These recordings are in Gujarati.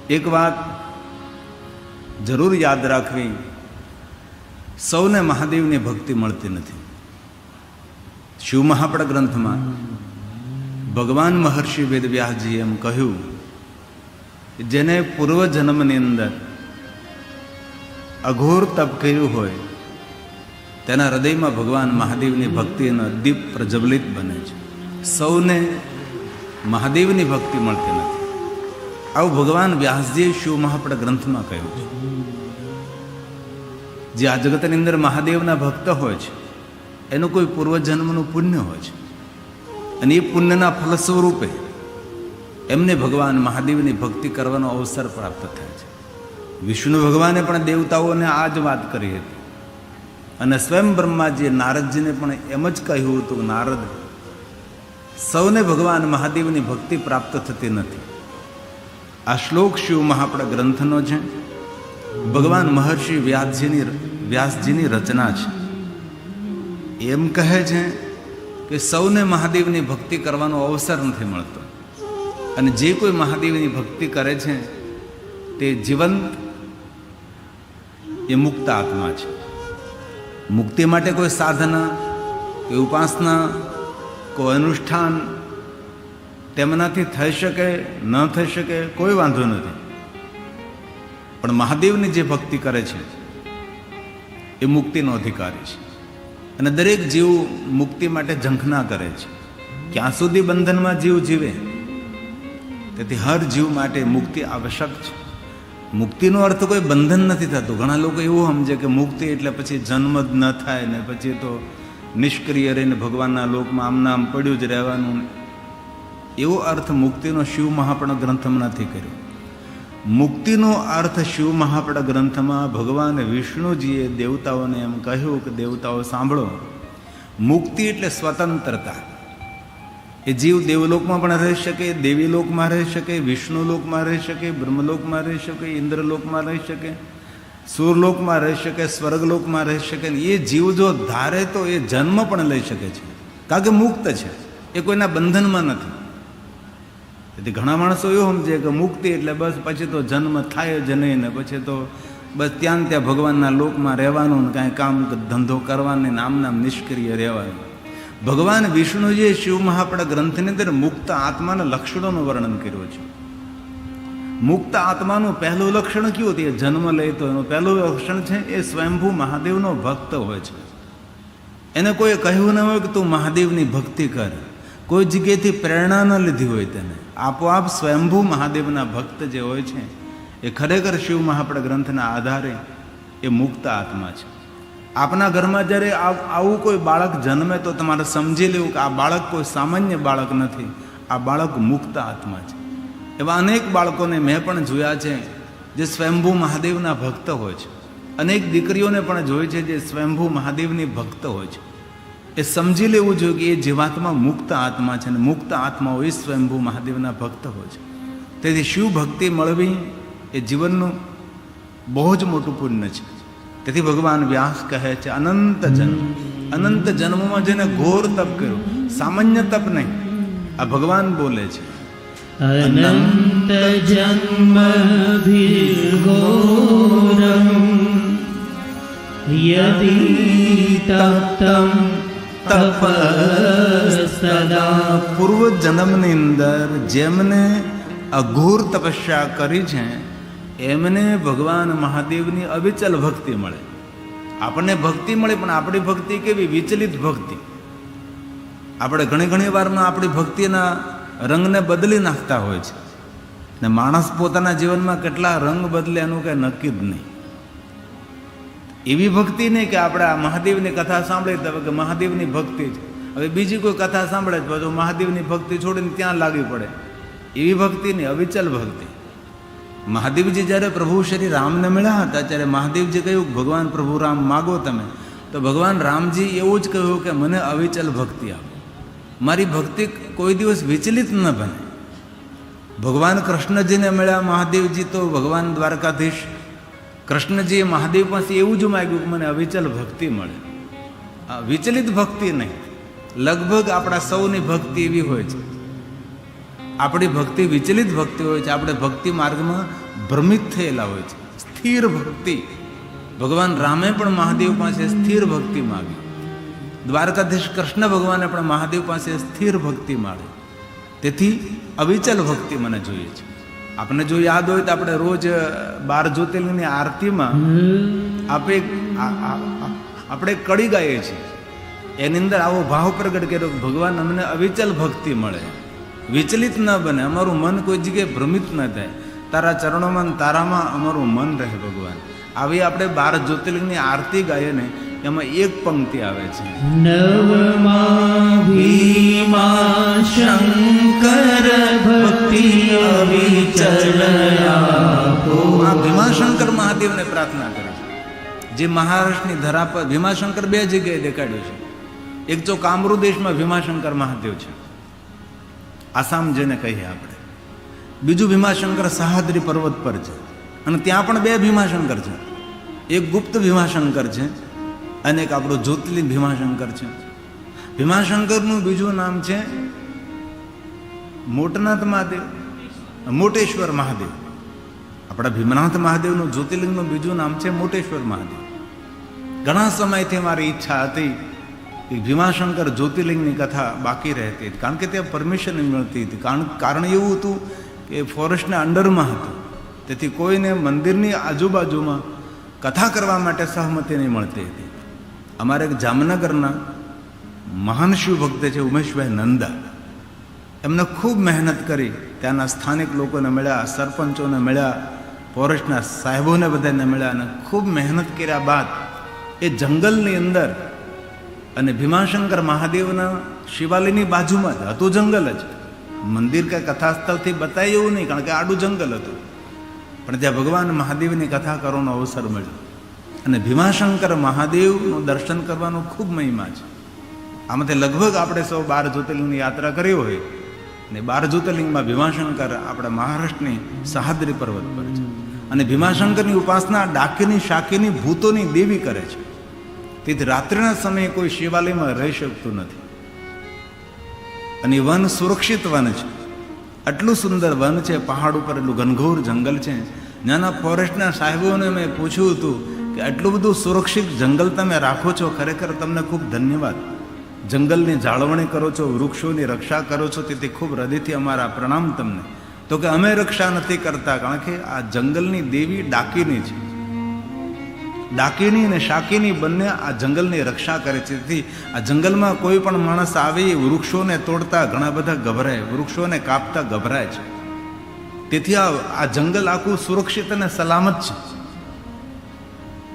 એક વાત જરૂર યાદ રાખવી, સૌને મહાદેવની ભક્તિ મળતી નથી. શિવ મહાપડ ગ્રંથમાં ભગવાન મહર્ષિ વેદવ્યાસજીએ એમ કહ્યું, જેને પૂર્વજન્મની અંદર અઘોર તપ કર્યું હોય તેના હૃદયમાં ભગવાન મહાદેવની ભક્તિનો દીપ પ્રજ્વલિત બને છે. સૌને મહાદેવની ભક્તિ મળતી નથી. આવું ભગવાન વ્યાસજીએ શિવ મહાપડ ગ્રંથમાં કહ્યું છે. જે આ જગતની અંદર મહાદેવના ભક્ત હોય છે એનું કોઈ પૂર્વજન્મનું પુણ્ય હોય છે, અને એ પુણ્યના ફલ સ્વરૂપે એમને ભગવાન મહાદેવની ભક્તિ કરવાનો અવસર પ્રાપ્ત થાય છે. વિષ્ણુ ભગવાને પણ દેવતાઓને આ જ વાત કરી હતી, અને સ્વયં બ્રહ્માજીએ નારદજીને પણ એમ જ કહ્યું હતું, નારદ, સૌને ભગવાન મહાદેવની ભક્તિ પ્રાપ્ત થતી નથી. આ શ્લોક શિવ મહાપડ ગ્રંથનો છે, ભગવાન મહર્ષિ વ્યાસજીની રચના છે. એમ કહે છે કે સૌને મહાદેવની ભક્તિ કરવાનો અવસર નથી મળતો, અને જે કોઈ મહાદેવની ભક્તિ કરે છે તે જીવંત, એ મુક્ત આત્મા છે. મુક્તિ માટે કોઈ સાધના, કોઈ ઉપાસના, કોઈ અનુષ્ઠાન તેમનાથી થઈ શકે ન થઈ શકે કોઈ વાંધો નથી, પણ મહાદેવની જે ભક્તિ કરે છે એ મુક્તિનો અધિકારી છે. અને દરેક જીવ મુક્તિ માટે ઝંખના કરે છે. ક્યાં સુધી બંધનમાં જીવ જીવે, તેથી હર જીવ માટે મુક્તિ આવશ્યક છે. મુક્તિનો અર્થ કોઈ બંધન નથી થતું. ઘણા લોકો એવું સમજે કે મુક્તિ એટલે પછી જન્મ જ ન થાય ને પછી તો નિષ્ક્રિય રહીને ભગવાનના લોકમાં આમ નામ પડ્યું જ રહેવાનું. એવો અર્થ મુક્તિનો શિવ મહાપડ ગ્રંથમાં નથી કર્યો. મુક્તિનો અર્થ શિવ મહાપડ ગ્રંથમાં ભગવાન વિષ્ણુજીએ દેવતાઓને એમ કહ્યું કે દેવતાઓ સાંભળો, મુક્તિ એટલે સ્વતંત્રતા. એ જીવ દેવલોકમાં પણ રહી શકે, દેવી લોકમાં રહી શકે, વિષ્ણુ લોકમાં રહી શકે, બ્રહ્મલોકમાં રહી શકે, ઇન્દ્રલોકમાં રહી શકે, સૂરલોકમાં રહી શકે, સ્વર્ગલોકમાં રહી શકે. એ જીવ જો ધારે તો એ જન્મ પણ લઈ શકે છે, કારણ કે મુક્ત છે, એ કોઈના બંધનમાં નથી. તેથી ઘણા માણસો એવું સમજે કે મુક્તિ એટલે બસ પછી તો જન્મ થાય જ નહીં ને પછી તો બસ ત્યાં ભગવાનના લોકમાં રહેવાનું ને કાંઈ કામ ધંધો કરવાનું નામ નિષ્ક્રિય રહેવાનું. ભગવાન વિષ્ણુજીએ શિવ મહાપડ ગ્રંથની અંદર મુક્ત આત્માના લક્ષણોનું વર્ણન કર્યું છે. મુક્ત આત્માનું પહેલું લક્ષણ કયું હતું? એ જન્મ લે તો એનું પહેલું લક્ષણ છે એ સ્વયંભૂ મહાદેવનો ભક્ત હોય છે. એને કોઈ કહ્યું ન હોય કે તું મહાદેવની ભક્તિ કર, કોઈ જગ્યાએથી પ્રેરણા ન લીધી હોય, તેને આપોઆપ સ્વયંભૂ મહાદેવના ભક્ત જે હોય છે એ ખરેખર શિવ મહાપડ ગ્રંથના આધારે એ મુક્ત આત્મા છે. આપના ઘરમાં જ્યારે આવું કોઈ બાળક જન્મે તો તમારે સમજી લેવું કે આ બાળક કોઈ સામાન્ય બાળક નથી, આ બાળક મુક્ત આત્મા છે. એવા અનેક બાળકોને મેં પણ જોયા છે જે સ્વયંભૂ મહાદેવના ભક્ત હોય છે. અનેક દીકરીઓને પણ જોઈ છે જે સ્વયંભૂ મહાદેવની ભક્ત હોય છે. એ સમજી લેવું જોઈએ કે એ જીવાત્મા મુક્ત આત્મા છે, અને મુક્ત આત્માઓ એ સ્વયંભૂ મહાદેવના ભક્ત હોય છે. તેથી શિવ ભક્તિ મળવી એ જીવનનું બહુ જ મોટું પુણ્ય છે. તેથી ભગવાન વ્યાસ કહે છે અનંત જન્મમાં જેને ઘોર તપ કર્યું, સામાન્ય તપ નહીં, આ ભગવાન બોલે છે. અનંત જન્મભિર્ઘોરમ યદિ તપ્તમ તપસ્તદા. પૂર્વ જન્મની અંદર જેમને અઘોર તપસ્યા કરી છે એમને ભગવાન મહાદેવની અવિચલ ભક્તિ મળે. આપણને ભક્તિ મળે, પણ આપણી ભક્તિ કેવી? વિચલિત ભક્તિ. આપણે ઘણી વારમાં આપણી ભક્તિના રંગને બદલી નાખતા હોય છે, ને માણસ પોતાના જીવનમાં કેટલા રંગ બદલે એનું કંઈ નક્કી જ નહીં. એવી ભક્તિ નહીં કે આપણે આ મહાદેવની કથા સાંભળી તો કે મહાદેવની ભક્તિ છે, હવે બીજી કોઈ કથા સાંભળે તો મહાદેવની ભક્તિ છોડીને ત્યાં લાગી પડે. એવી ભક્તિ નહીં, અવિચલ ભક્તિ. મહાદેવજી જ્યારે પ્રભુ શ્રી રામને મળ્યા હતા ત્યારે મહાદેવજી કહ્યું ભગવાન પ્રભુ રામ માગો તમે, તો ભગવાન રામજી એવું જ કહ્યું કે મને અવિચલ ભક્તિ આપો, મારી ભક્તિ કોઈ દિવસ વિચલિત ન બને. ભગવાન કૃષ્ણજીને મળ્યા મહાદેવજી તો ભગવાન દ્વારકાધીશ કૃષ્ણજીએ મહાદેવ પાસે એવું જ માગ્યું કે મને અવિચલ ભક્તિ મળે. વિચલિત ભક્તિ નહીં. લગભગ આપણા સૌની ભક્તિ એવી હોય છે, આપણી ભક્તિ વિચલિત ભક્તિ હોય છે. આપણે ભક્તિ માર્ગમાં ભ્રમિત થયેલા હોય છે. સ્થિર ભક્તિ, ભગવાન રામે પણ મહાદેવ પાસે સ્થિર ભક્તિ માગી. દ્વારકાધીશ કૃષ્ણ ભગવાને પણ મહાદેવ પાસે સ્થિર ભક્તિ માગી. તેથી અવિચલ ભક્તિ મને જોઈએ છે. આપણે જો યાદ હોય તો આપણે રોજ 12 જ્યોતિર્લિંગની આરતીમાં આપણે કડી ગાઈએ છીએ. એની અંદર આવો ભાવ પ્રગટ કર્યો કે ભગવાન અમને અવિચલ ભક્તિ મળે, વિચલિત ન બને, અમારું મન કોઈ જગ્યાએ ભ્રમિત ન થાય, તારા ચરણોમાં તારામાં અમારું મન રહે ભગવાન. આવી આપણે 12 જ્યોતિર્લિંગની આરતી ગાઈએ ને એમાં એક પંક્તિ આવે છે, નવમા ભીમા શંકર ભક્તિ અવિચલ આપો. આ ભીમાશંકર મહાદેવને પ્રાર્થના કરે છે, જે મહારાષ્ટ્રની ધરા પર ભીમાશંકર 2 જગ્યાએ દેખાડ્યું છે. એક તો કામરૂ દેશમાં ભીમાશંકર મહાદેવ છે, આસામ જેને કહીએ આપણે. બીજું ભીમાશંકર સહ્યાદ્રી પર્વત પર છે, અને ત્યાં પણ 2 ભીમાશંકર છે. એક ગુપ્ત ભીમાશંકર છે અને એક આપણું જ્યોતિર્લિંગ ભીમાશંકર છે. ભીમાશંકરનું બીજું નામ છે મોટનાથ મહાદેવ, મોટેશ્વર મહાદેવ. આપણા ભીમનાથ મહાદેવનું જ્યોતિર્લિંગનું બીજું નામ છે મોટેશ્વર મહાદેવ. ઘણા સમયથી મારી ઈચ્છા હતી કે ભીમાશંકર જ્યોતિર્લિંગની કથા બાકી રહેતી હતી, કારણ કે ત્યાં પરમિશન મળતી હતી. કારણ એવું હતું કે ફોરેસ્ટના અંડરમાં હતું, તેથી કોઈને મંદિરની આજુબાજુમાં કથા કરવા માટે સહમતિ નહીં મળતી હતી. અમારે એક જામનગરના મહાન શિવ ભક્ત છે ઉમેશભાઈ નંદા, એમને ખૂબ મહેનત કરી, ત્યાંના સ્થાનિક લોકોને મળ્યા, સરપંચોને મળ્યા, ફોરેસ્ટના સાહેબોને બધાને મળ્યા, અને ખૂબ મહેનત કર્યા બાદ એ જંગલની અંદર અને ભીમાશંકર મહાદેવના શિવાલયની બાજુમાં જ હતું જંગલ જ. મંદિર કે કથાસ્થળથી બતાય એવું નહીં, કારણ કે આડું જંગલ હતું, પણ ત્યાં ભગવાન મહાદેવની કથા કરવાનો અવસર મળ્યો. અને ભીમાશંકર મહાદેવનું દર્શન કરવાનો ખૂબ મહિમા છે. આમાંથી લગભગ આપણે સૌ 12 જ્યોતિર્લિંગની યાત્રા કરી હોય, ને 12 જ્યોતિર્લિંગમાં ભીમાશંકર આપણા મહારાષ્ટ્રની સહ્યાદ્રી પર્વત પર છે. અને ભીમાશંકરની ઉપાસના ડાકીની શાકીની ભૂતોની દેવી કરે છે. તેથી રાત્રિના સમયે કોઈ શિવાલયમાં રહી શકતું નથી. અને વન સુરક્ષિત વન છે, આટલું સુંદર વન છે, પહાડ ઉપર એટલું ઘનઘોર જંગલ છે. નાના ફોરેસ્ટના સાહેબોને મેં પૂછ્યું હતું કે આટલું બધું સુરક્ષિત જંગલ તમે રાખો છો, ખરેખર તમને ખૂબ ધન્યવાદ. જંગલની જાળવણી કરો છો, વૃક્ષોની રક્ષા કરો છો, તેથી ખૂબ હૃદયથી અમારા પ્રણામ તમને. તો કે અમે રક્ષા નથી કરતા, કારણ કે આ જંગલની દેવી ડાકીની છે. ડાકીની અને શાકીની બંને આ જંગલની રક્ષા કરે છે. તેથી આ જંગલમાં કોઈ પણ માણસ આવે એ વૃક્ષોને તોડતા ઘણા બધા ગભરાય, વૃક્ષોને કાપતા ગભરાય છે. તેથી આ જંગલ આખું સુરક્ષિત અને સલામત છે.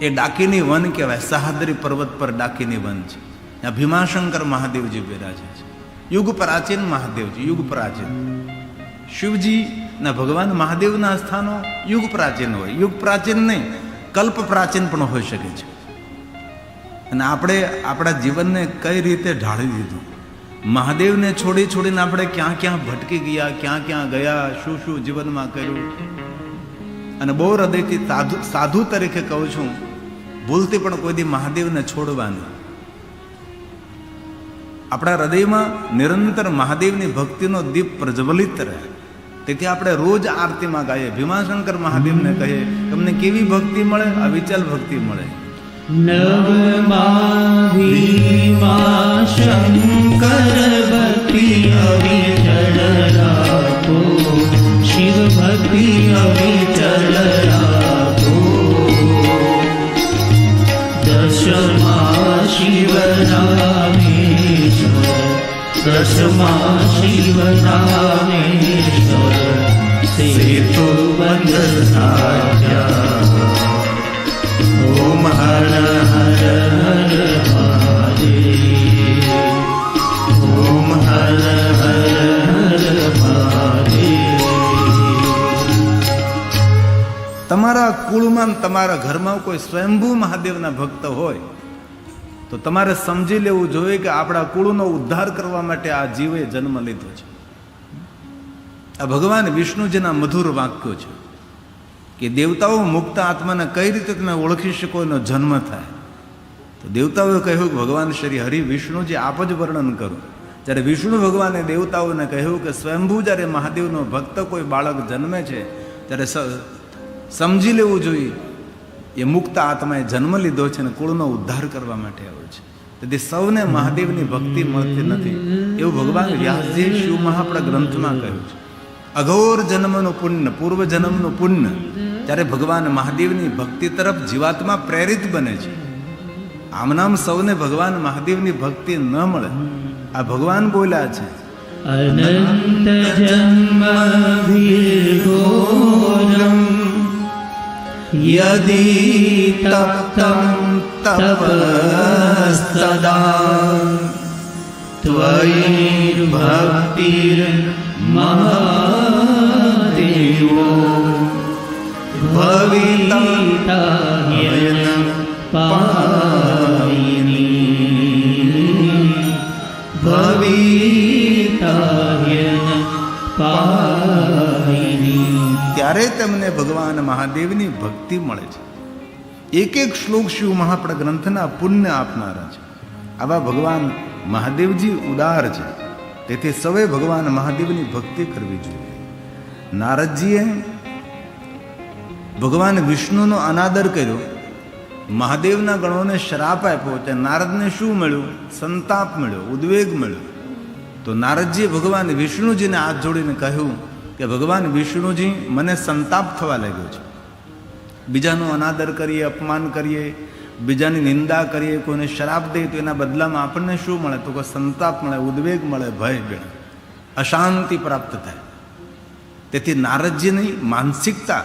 એ ડાકીની વન કહેવાય. સહ્યાદ્રી પર્વત પર ડાકીની વન છે. ત્યાં ભીમાશંકર મહાદેવજી બિરાજે છે. યુગ પ્રાચીન મહાદેવ છે, યુગ પ્રાચીન. શિવજીના ભગવાન મહાદેવના સ્થાનો યુગ પ્રાચીન હોય, યુગ પ્રાચીન નહીં, કલ્પ પ્રાચીન પણ હોઈ શકે છે. અને આપણે આપણા જીવનને કઈ રીતે ઢાળી દીધું, મહાદેવને છોડીને આપણે ક્યાં ક્યાં ભટકી ગયા, ક્યાં ક્યાં ગયા, શું શું જીવનમાં કર્યું. અને બહુ હૃદયથી સાધુ તરીકે કહું છું, ભૂલથી પણ કોઈ દી મહાદેવને છોડવાની. આપણા હૃદયમાં નિરંતર મહાદેવની ભક્તિનો દીપ પ્રજ્વલિત રહે. તેથી આપણે રોજ આરતીમાં ગાઈએ, ભીમાશંકર મહાદેવને કહીએ, તમને કેવી ભક્તિ મળે? અવિચલ ભક્તિ મળે. નવમા ભીમા શંકર ભક્તિ અવિચલ રાખો, શિવ ભક્તિ અવિચલ રાખો. દશમા શિવ રામેશ્વર, દશમા શિવ રામેશ્વર, સેતુ બંધ સાધ્યા. ઓમ હર હર હર મહાદેવ, ઓમ હર હર હર મહાદેવ. તમારા કુળમાં, તમારા ઘરમાં કોઈ સ્વયંભૂ મહાદેવના ભક્ત હોય તો તમારે સમજી લેવું જોઈએ કે આપણા કુળનો ઉદ્ધાર કરવા માટે આ જીવે જન્મ લીધો છે. આ ભગવાન વિષ્ણુજીના મધુર વાક્યો છે કે દેવતાઓ મુક્ત આત્માને કઈ રીતે તમે ઓળખી શકો એનો જન્મ થાય. તો દેવતાઓએ કહ્યું કે ભગવાન શ્રી હરિ વિષ્ણુજી આપ જ વર્ણન કરો. જ્યારે વિષ્ણુ ભગવાને દેવતાઓને કહ્યું કે સ્વયંભૂ જ્યારે મહાદેવનો ભક્ત કોઈ બાળક જન્મે છે ત્યારે સમજી લેવું જોઈએ એ મુક્ત આત્માએ જન્મ લીધો છે અને કુળનો ઉદ્ધાર કરવા માટે આવ્યો છે. તેથી સૌને મહાદેવની ભક્તિ મળતી નથી એવું ભગવાન વ્યાસજીએ શિવ મહાપણા ગ્રંથમાં કહ્યું છે. અઘોર જન્મનું પુણ્ય, પૂર્વ જન્મનું પુણ્ય, ત્યારે ભગવાન મહાદેવની ભક્તિ તરફ જીવાત્મા પ્રેરિત બને છે. આમનામ સૌને ભગવાન મહાદેવની ભક્તિ ન મળે. આ ભગવાન બોલ્યા છે, અનંત જન્મ વિઘોરમ યદિ તપ્તમ તપસ્તદા ત્વયિ ભક્તિર મહાદેવો ભવિતાયન પાયિની ભવિતાયન પાયિની. ત્યારે તેમને ભગવાન મહાદેવની ભક્તિ મળે છે. એક એક શ્લોક શિવ મહાપણા ગ્રંથના પુણ્ય આપનારા છે. આવા ભગવાન મહાદેવજી ઉદાર છે. તેથી સૌએ ભગવાન મહાદેવની ભક્તિ કરવી જોઈએ. નારદજીએ ભગવાન વિષ્ણુનો અનાદર કર્યો, મહાદેવના ગણોને શ્રાપ આપ્યો. તે નારદને શું મળ્યું? સંતાપ મળ્યો, ઉદ્વેગ મળ્યો. તો નારદજીએ ભગવાન વિષ્ણુજીને હાથ જોડીને કહ્યું કે ભગવાન વિષ્ણુજી, મને સંતાપ થવા લાગ્યો છે. બીજાનો અનાદર કરીએ, અપમાન કરીએ, બીજાની નિંદા કરીએ, કોઈને શ્રાપ દઈએ તો એના બદલામાં આપણને શું મળે? તો કે સંતાપ મળે, ઉદ્વેગ મળે, ભય મળે, અશાંતિ પ્રાપ્ત થાય. તેથી નારદજીની માનસિકતા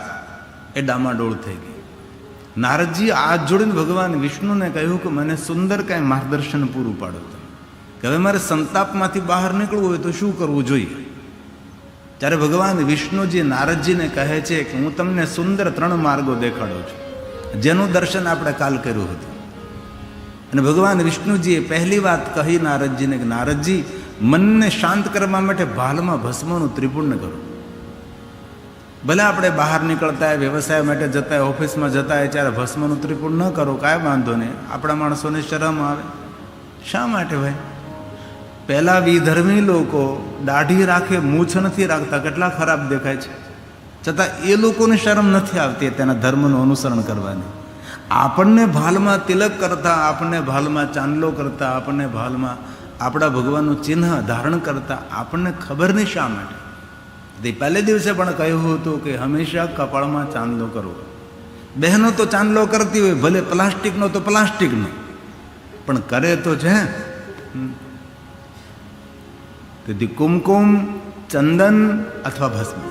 એ ડામાડોળ થઈ ગઈ. નારદજી હાથ જોડીને ભગવાન વિષ્ણુને કહ્યું કે મને સુંદર કાંઈ માર્ગદર્શન પૂરું પાડો તમે, કે હવે મારે સંતાપમાંથી બહાર નીકળવું હોય તો શું કરવું જોઈએ? ત્યારે ભગવાન વિષ્ણુજી નારદજીને કહે છે કે હું તમને સુંદર 3 માર્ગો દેખાડું છું, જેનું દર્શન આપણે કાલ કર્યું હતું. અને ભગવાન વિષ્ણુજીએ પહેલી વાત કહી નારદજીને કે નારદજી, મનને શાંત કરવા માટે ભાલમાં ભસ્મનું ત્રિપુર્ણ કરો. ભલે આપણે બહાર નીકળતા હોય, વ્યવસાય માટે જતા હોય, ઓફિસમાં જતા હોય, ત્યારે ભસ્મનું ત્રિપુર્ણ ન કરો, કાંઈ વાંધો નહીં. આપણા માણસોને શરમ આવે. શા માટે ભાઈ? પહેલાં વિધર્મી લોકો દાઢી રાખે, મૂછ નથી રાખતા, કેટલા ખરાબ દેખાય છે, છતાં એ લોકોને શરમ નથી આવતી તેના ધર્મનું અનુસરણ કરવાની. આપણને ભાલમાં તિલક કરતા, આપણને ભાલમાં ચાંદલો કરતા, આપણને ભાલમાં આપણા ભગવાનનું ચિહ્ન ધારણ કરતા આપણને ખબર નહીં શા માટે. તે પહેલે દિવસે પણ કહ્યું હતું કે હંમેશા કપાળમાં ચાંદલો કરવો. બહેનો તો ચાંદલો કરતી હોય, ભલે પ્લાસ્ટિકનો તો પ્લાસ્ટિકનો, પણ કરે તો છે. તેથી કુમકુમ, ચંદન અથવા ભસ્મ.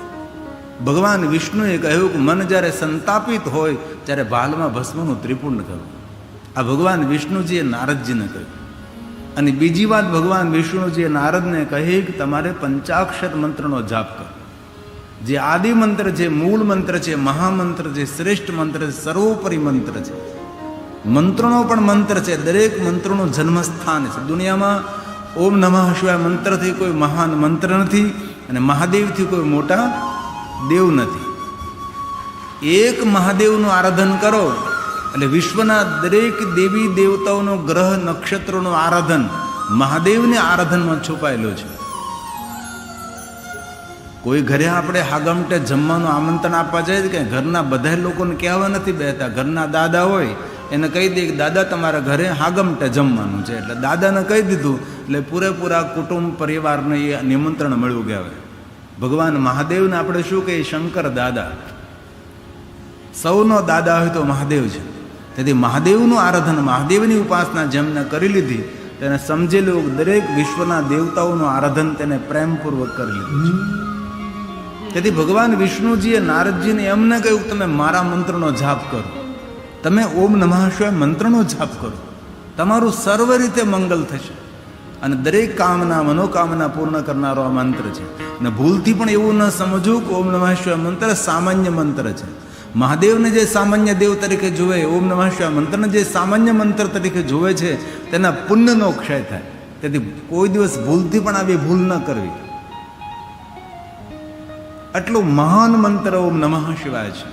ભગવાન વિષ્ણુએ કહ્યું કે મન જ્યારે સંતાપિત હોય ત્યારે ભાલમાં ભસ્મનું ત્રિપુર્ણ કરવું. આ ભગવાન વિષ્ણુજીએ નારદજીને કહ્યું. અને બીજી વાત ભગવાન વિષ્ણુજીએ નારદને કહી કે તમારે પંચાક્ષર મંત્રનો જાપ કરો. જે આદિ મંત્ર છે, મૂળ મંત્ર છે, મહામંત્ર છે, શ્રેષ્ઠ મંત્ર છે, સર્વોપરી મંત્ર છે. મંત્રનો પણ મંત્ર છે, દરેક મંત્રનું જન્મસ્થાન છે. દુનિયામાં ઓમ નમઃ શિવાય મંત્રથી કોઈ મહાન મંત્ર નથી અને મહાદેવથી કોઈ મોટા દેવ નથી. એક મહાદેવનું આરાધન કરો એટલે વિશ્વના દરેક દેવી દેવતાઓનું, ગ્રહ નક્ષત્રોનું આરાધન મહાદેવની આરાધનમાં છુપાયેલું છે. કોઈ ઘરે આપણે હાગમટે જમવાનું આમંત્રણ આપવા જાય કે ઘરના બધા લોકોને કહેવા નથી બેતા. ઘરના દાદા હોય એને કહી દે કે દાદા તમારા ઘરે હાગમટે જમવાનું છે, એટલે દાદાને કહી દીધું એટલે પૂરેપૂરા કુટુંબ પરિવારને એ નિમંત્રણ મળ્યું કહેવાય. ભગવાન મહાદેવને આપણે શું કહીએ? શંકર દાદા. સૌનો દાદા હોય તો મહાદેવ છે. તેથી મહાદેવનું આરાધન, મહાદેવની ઉપાસના જેમને કરી લીધી તેને સમજેલું દરેક વિશ્વના દેવતાઓનું આરાધન તેને પ્રેમપૂર્વક કરી લીધું છે. તેથી ભગવાન વિષ્ણુજીએ નારદજીને એમને કહ્યું કે તમે મારા મંત્રનો જાપ કરો, તમે ઓમ નમઃ શિવાય મંત્રનો જાપ કરો, તમારું સર્વ રીતે મંગલ થશે. અને દરેક કામના, મનોકામના પૂર્ણ કરનારો આ મંત્ર છે. અને ભૂલથી પણ એવું ન સમજવું કે ઓમ નમઃ શિવાય મંત્ર સામાન્ય મંત્ર છે. મહાદેવને જે સામાન્ય દેવ તરીકે જુએ, ઓમ નમઃ શિવાય મંત્રને જે સામાન્ય મંત્ર તરીકે જુએ છે, તેના પુણ્યનો ક્ષય થાય. તેથી કોઈ દિવસ ભૂલથી પણ આવી ભૂલ ન કરવી. આટલો મહાન મંત્ર ઓમ નમઃ શિવાય છે.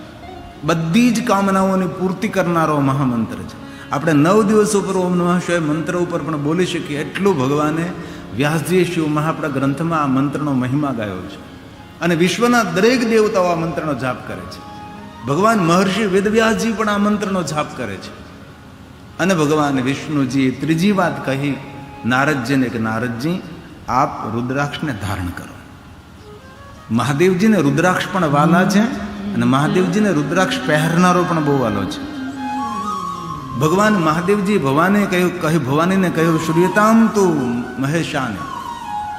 બધી જ કામનાઓની પૂર્તિ કરનારો મહામંત્ર છે. આપણે 9 દિવસ ઉપર ઓમ નમઃ શિવાય મંત્ર ઉપર પણ બોલી શકીએ એટલું ભગવાને વ્યાસજીએ શિવ મહાપણા ગ્રંથમાં આ મંત્રનો મહિમા ગાયો છે. અને વિશ્વના દરેક દેવતાઓ આ મંત્રનો જાપ કરે છે. ભગવાન મહર્ષિ વેદવ્યાસજી પણ આ મંત્રનો જાપ કરે છે. અને ભગવાન વિષ્ણુજીએ ત્રીજી વાત કહી નારદજીને કે નારદજી આપ રુદ્રાક્ષને ધારણ કરો. મહાદેવજીને રુદ્રાક્ષ પણ વાલા છે અને મહાદેવજીને રુદ્રાક્ષ પહેરનારો પણ બહુ વાલો છે. ભગવાન મહાદેવજી ભવાનીને કહ્યું શ્રૂયતામ તું મહેશાને,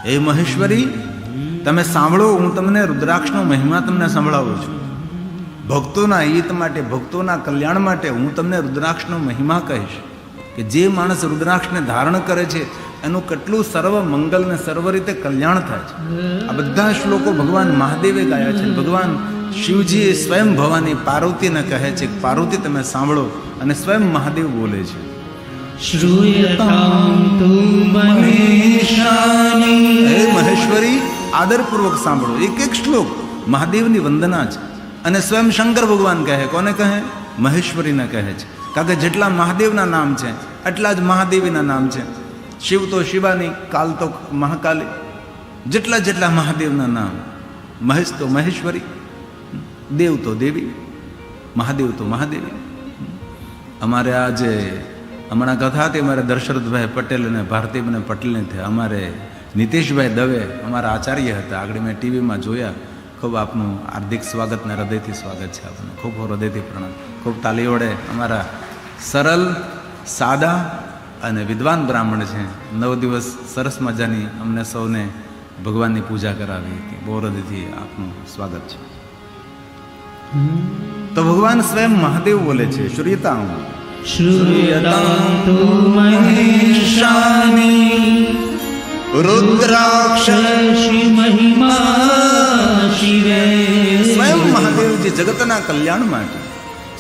હે મહેશ્વરી તમે સાંભળો, હું તમને રુદ્રાક્ષનો મહિમા તમને સંભળાવું છું. ભક્તોના હિત માટે, ભક્તોના કલ્યાણ માટે હું તમને રુદ્રાક્ષનો મહિમા કહીશ કે જે માણસ રુદ્રાક્ષને ધારણ કરે છે એનું કેટલું સર્વ મંગલ ને સર્વ રીતે કલ્યાણ થાય છે. આ બધા શ્લોકો ભગવાન મહાદેવે ગાયા છે. ભગવાન શિવજીએ સ્વયં ભવાની પાર્વતીને કહે છે કે પાર્વતી તમે સાંભળો, અને સ્વયં મહાદેવ બોલે છે શ્રૂયતામ તુ મહેશાની. હે મહેશ્વરી આદરપૂર્વક સાંભળો. એક એક શ્લોક મહાદેવની વંદના છે. અને સ્વયં શંકર ભગવાન કહે, કોને કહે? મહેશ્વરીને કહે છે. કારણ કે જેટલા મહાદેવના નામ છે એટલા જ મહાદેવીના નામ છે. શિવ તો શિવાની, કાલ તો મહાકાલી, જેટલા જેટલા મહાદેવના નામ. મહેશ તો મહેશ્વરી, દેવ તો દેવી, મહાદેવ તો મહાદેવી. અમારે આજે હમણાં કથા હતી અમારે દશરથભાઈ પટેલ અને ભારતીબેન પટેલની થઈ. અમારે નીતિશભાઈ દવે અમારા આચાર્ય હતા, આગળ મેં ટીવીમાં જોયા. ખૂબ આપનું હાર્દિક સ્વાગત ને હૃદયથી સ્વાગત છે આપનું. ખૂબ હૃદયથી પ્રણામ. ખૂબ તાલી વડે અમારા સરળ સાદા અને વિદ્વાન બ્રાહ્મણ છે. 9 દિવસ સરસ મજાની અમને સૌને ભગવાનની પૂજા કરાવી હતી. બહુ હૃદયથી આપનું સ્વાગત છે. તો ભગવાન સ્વયં મહાદેવ બોલે છે શ્રૂયતામ શ્રૂયતામ તુ મહેશાની રુદ્રાક્ષ મહિમા શિવે. સ્વયં મહાદેવજી જગતના કલ્યાણ માટે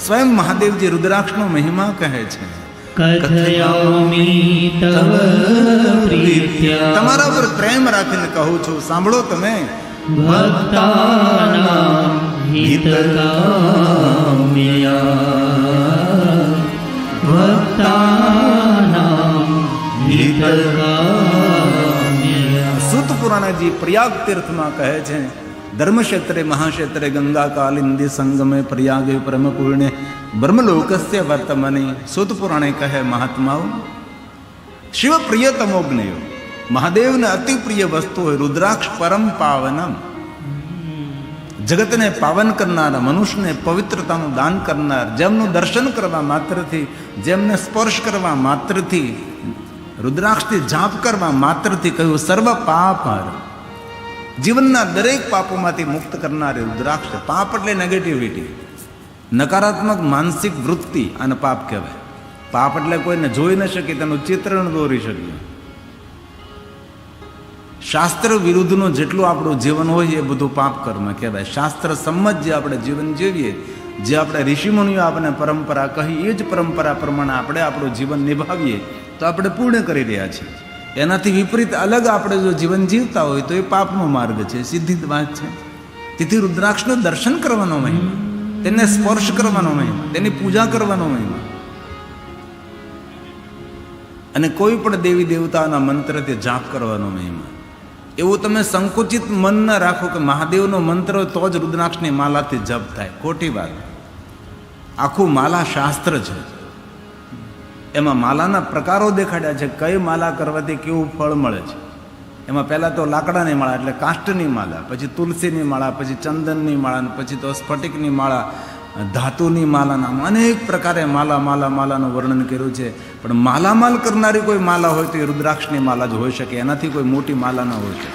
સ્વયં મહાદેવજી રુદ્રાક્ષનો મહિમા કહે છે. કથયામિ તવ પ્રીત્યા. તમારા પર પ્રેમ રાખીને કહું છું, સાંભળો તમે. ભક્તાનાં હિતકામ્યયા. ભક્તાનાં હિતકામ્યયા. સૂત પુરાણજી પ્રયાગ તીર્થમાં કહે છે ધર્મક્ષેત્રે મહાક્ષેત્રે ગંગા કાલિંદી સંગમે પ્રયાગે પરમ પૂર્ણે બ્રહ્મલોકસ્ય વર્તમાને. સૂત પુરાણે કહે મહાત્માઓ, શિવ પ્રિયતમો જ્ઞેયો, મહાદેવને અતિ પ્રિય વસ્તુ હોય રુદ્રાક્ષ પરમ પાવનમ. જગતને પાવન કરનાર, મનુષ્યને પવિત્રતાનું દાન કરનાર, જેમનું દર્શન કરવા માત્રથી, જેમને સ્પર્શ કરવા માત્રથી, રુદ્રાક્ષથી જાપ કરવા માત્રથી કહ્યું સર્વ પાપ હર. જીવનના દરેક પાપોમાંથી મુક્ત કરનારી રુદ્રાક્ષ. પાપ એટલે નેગેટિવિટી, નકારાત્મક માનસિક વૃત્તિ, અને પાપ કહેવાય. પાપ એટલે કોઈને જોઈ ન શકીએ, તેનું ચિત્રણ દોરી શકીએ. શાસ્ત્ર વિરુદ્ધનું જેટલું આપણું જીવન હોય એ બધું પાપ કર્મ કહેવાય. શાસ્ત્ર સંમત જે આપણે જીવન જીવીએ, જે આપણે ઋષિમુનિઓ આપણે પરંપરા કહી, એ જ પરંપરા પ્રમાણે આપણે આપણું જીવન નિભાવીએ તો આપણે પૂર્ણ કરી રહ્યા છીએ. એનાથી વિપરીત અલગ આપણે જો જીવન જીવતા હોય તો એ પાપનો માર્ગ છે, સીધી જ વાત છે. તેથી રુદ્રાક્ષનું દર્શન કરવાનો મહિમા, તેને સ્પર્શ કરવાનો મહિમા, તેની પૂજા કરવાનો મહિમા. અને કોઈ પણ દેવી દેવતાના મંત્રથી જાપ કરવાનો મહિમા. એવું તમે સંકુચિત મન ન રાખો કે મહાદેવનો મંત્ર તો જ રુદ્રાક્ષની માલાથી જપ થાય. ખોટી વાત. આખું માલા શાસ્ત્ર છે. એમાં માલાના પ્રકારો દેખાડ્યા છે, કઈ માલા કરવાથી કેવું ફળ મળે છે. એમાં પહેલાં તો લાકડાની માળા એટલે કાષ્ટની માળા, પછી તુલસીની માળા, પછી ચંદનની માળા, પછી તો સ્ફટિકની માળા, ધાતુની માલાના અનેક પ્રકારે માલાનું વર્ણન કર્યું છે. પણ માલામાલ કરનારી કોઈ માલા હોય તો એ રુદ્રાક્ષની માલા જ હોઈ શકે, એનાથી કોઈ મોટી માલા ન હોય શકે.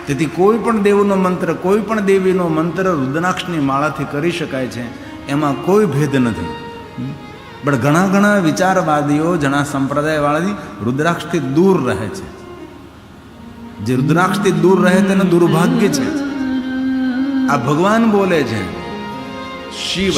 તેથી કોઈ પણ દેવનો મંત્ર, કોઈ પણ દેવીનો મંત્ર રુદ્રાક્ષની માળાથી કરી શકાય છે, એમાં કોઈ ભેદ નથી. પણ ઘણા વિચારવાદીઓ, ઘણા સંપ્રદાયવાળી રુદ્રાક્ષથી દૂર રહે છે. જે રુદ્રાક્ષથી દૂર રહે તેનું દુર્ભાગ્ય છે. આ ભગવાન બોલે છે શિવ